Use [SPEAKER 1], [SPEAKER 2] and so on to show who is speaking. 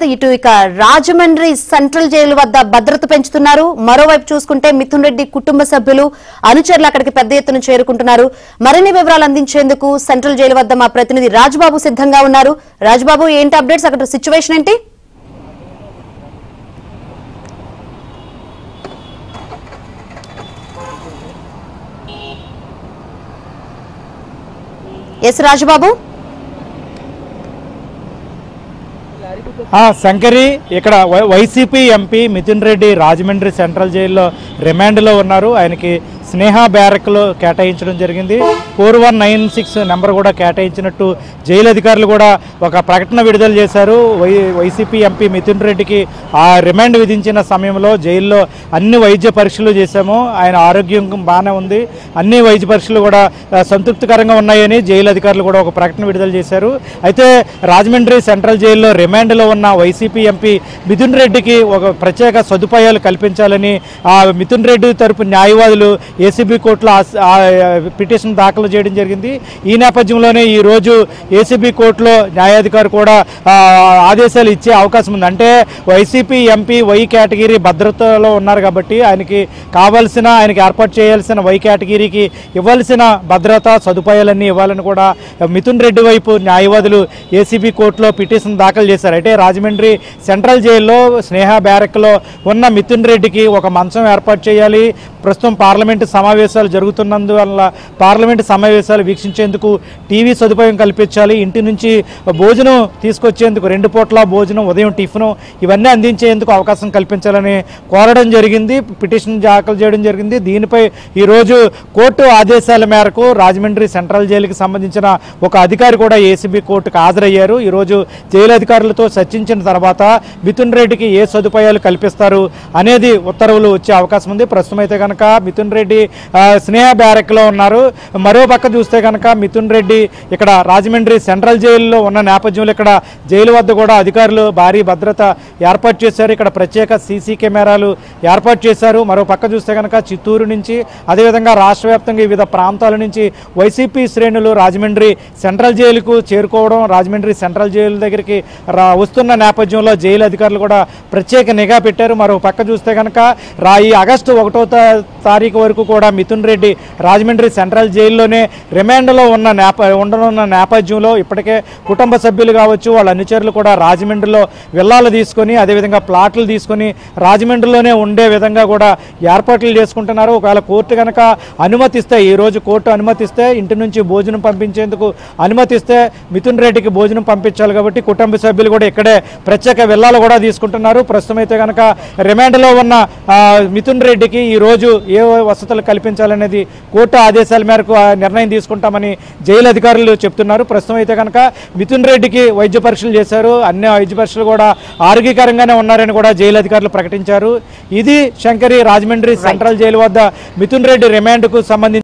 [SPEAKER 1] ఇటు ఇక Rajahmundry central jail వద్ద భద్రత పెంచుతున్నారు. మరోవైపు చూసుకుంటే మిథున్ రెడ్డి కుటుంబ సభ్యులు అనుచరులు అక్కడికి పెద్ద ఎత్తున చేరుకుంటున్నారు. మరిన్ని వివరాలు అందించేందుకు సెంట్రల్ జైలు వద్ద మా ప్రతినిధి రాజ్బాబు సిద్ధంగా ఉన్నారు. రాజ్బాబు, ఏంటి అప్డేట్స్? అక్కడ సిచ్యువేషన్ ఏంటి? ఎస్ రాజ్బాబు.
[SPEAKER 2] శంకరి, ఇక్కడ YCP MP Mithun Reddy Rajahmundry central జైల్లో రిమాండ్లో ఉన్నారు. ఆయనకి స్నేహ బ్యారక్లో కేటాయించడం జరిగింది. 4196 నెంబర్ కూడా కేటాయించినట్టు జైలు అధికారులు కూడా ఒక ప్రకటన విడుదల చేశారు. వైసీపీ ఎంపీ మిథున్ రెడ్డికి ఆ రిమాండ్ విధించిన సమయంలో జైల్లో అన్ని వైద్య పరీక్షలు చేశాము, ఆయన ఆరోగ్యం బాగానే ఉంది, అన్ని వైద్య పరీక్షలు కూడా సంతృప్తికరంగా ఉన్నాయని జైలు అధికారులు కూడా ఒక ప్రకటన విడుదల చేశారు. అయితే రాజమండ్రి సెంట్రల్ జైల్లో రిమాండ్లో ఉన్న వైసీపీ ఎంపీ మిథున్ రెడ్డికి ఒక ప్రత్యేక సదుపాయాలు కల్పించాలని మిథున్ రెడ్డి తరపు న్యాయవాదులు ఏసీబీ కోర్టులో పిటిషన్ దాఖలు చేయడం జరిగింది. ఈ నేపథ్యంలోనే ఈరోజు ఏసీబీ కోర్టులో న్యాయాధికారి కూడా ఆదేశాలు ఇచ్చే అవకాశం ఉంది. అంటే వైసీపీ ఎంపీ వై కేటగిరీ భద్రతలో ఉన్నారు కాబట్టి ఆయనకి ఏర్పాటు చేయాల్సిన వై కేటగిరీకి ఇవ్వాల్సిన భద్రత సదుపాయాలన్నీ ఇవ్వాలని కూడా మిథున్ రెడ్డి వైపు న్యాయవాదులు ఏసీబీ కోర్టులో పిటిషన్ దాఖలు చేశారు. అంటే రాజమండ్రి సెంట్రల్ జైల్లో స్నేహ బ్యారక్లో ఉన్న మిథున్ రెడ్డికి ఒక మంచం ఏర్పాటు చేయాలి. ప్రస్తుతం పార్లమెంటు సమావేశాలు జరుగుతున్నందువల్ల పార్లమెంటు సమావేశాలు వీక్షించేందుకు టీవీ సదుపాయం కల్పించాలి. ఇంటి నుంచి భోజనం తీసుకొచ్చేందుకు 2 పూట్ల భోజనం, ఉదయం టిఫిను ఇవన్నీ అందించేందుకు అవకాశం కల్పించాలని కోరడం జరిగింది, పిటిషన్ దాఖలు చేయడం జరిగింది. దీనిపై ఈరోజు కోర్టు ఆదేశాల మేరకు రాజమండ్రి సెంట్రల్ జైలుకి సంబంధించిన ఒక అధికారి కూడా ఏసీబీ కోర్టుకు హాజరయ్యారు. ఈరోజు జైలు అధికారులతో చర్చించిన తర్వాత మిథున్ రెడ్డికి ఏ సదుపాయాలు కల్పిస్తారు అనేది ఉత్తర్వులు వచ్చే అవకాశం ఉంది. ప్రస్తుతం అయితే కనుక మిథున్ రెడ్డి స్నేహ బ్యారక్లో ఉన్నారు. మరో పక్క చూస్తే కనుక మిథున్ రెడ్డి ఇక్కడ రాజమండ్రి సెంట్రల్ జైలులో ఉన్న నేపథ్యంలో ఇక్కడ జైలు వద్ద కూడా అధికారులు భారీ భద్రత ఏర్పాటు చేశారు. ఇక్కడ ప్రత్యేక సీసీ కెమెరాలు ఏర్పాటు చేశారు. మరో పక్క చూస్తే కనుక చిత్తూరు నుంచి, అదేవిధంగా రాష్ట్ర వ్యాప్తంగా వివిధ ప్రాంతాల నుంచి వైసీపీ శ్రేణులు రాజమండ్రి సెంట్రల్ జైలుకు చేరుకోవడం, రాజమండ్రి సెంట్రల్ జైలు దగ్గరికి వస్తున్న నేపథ్యంలో జైలు అధికారులు కూడా ప్రత్యేక నిఘా పెట్టారు. మరో పక్క చూస్తే కనుక ఈ ఆగస్టు 1వ తారీఖు వరకు కూడా మిథున్ రెడ్డి రాజమండ్రి సెంట్రల్ జైల్లోనే రిమాండ్లో ఉండనున్న నేపథ్యంలో ఇప్పటికే కుటుంబ సభ్యులు కావచ్చు, వాళ్ళ అనుచరులు కూడా రాజమండ్రిలో విల్లాలు తీసుకొని, అదేవిధంగా ప్లాట్లు తీసుకొని రాజమండ్రిలోనే ఉండే విధంగా కూడా ఏర్పాట్లు చేసుకుంటున్నారు. ఒకవేళ కోర్టు కనుక అనుమతిస్తే, ఈరోజు కోర్టు అనుమతిస్తే, ఇంటి నుంచి భోజనం పంపించేందుకు అనుమతిస్తే మిథున్ రెడ్డికి భోజనం పంపించాలి కాబట్టి కుటుంబ సభ్యులు కూడా ఇక్కడే ప్రత్యేక విల్లాలు కూడా తీసుకుంటున్నారు. ప్రస్తుతం అయితే కనుక రిమాండ్లో ఉన్న మిథున్ రెడ్డికి ఈరోజు ఏ వసతులు కల్పించాలనేది కోర్టు ఆదేశాల మేరకు నిర్ణయం తీసుకుంటామని జైలు అధికారులు చెప్తున్నారు. ప్రస్తుతం అయితే కనుక మిథున్ రెడ్డికి వైద్య పరీక్షలు చేశారు, అన్ని వైద్య పరీక్షలు కూడా ఆరోగ్యకరంగానే ఉన్నారని కూడా జైలు అధికారులు ప్రకటించారు. ఇది శంకరి రాజమండ్రి సెంట్రల్ జైలు వద్ద మిథున్ రెడ్డి రిమాండ్కు సంబంధించి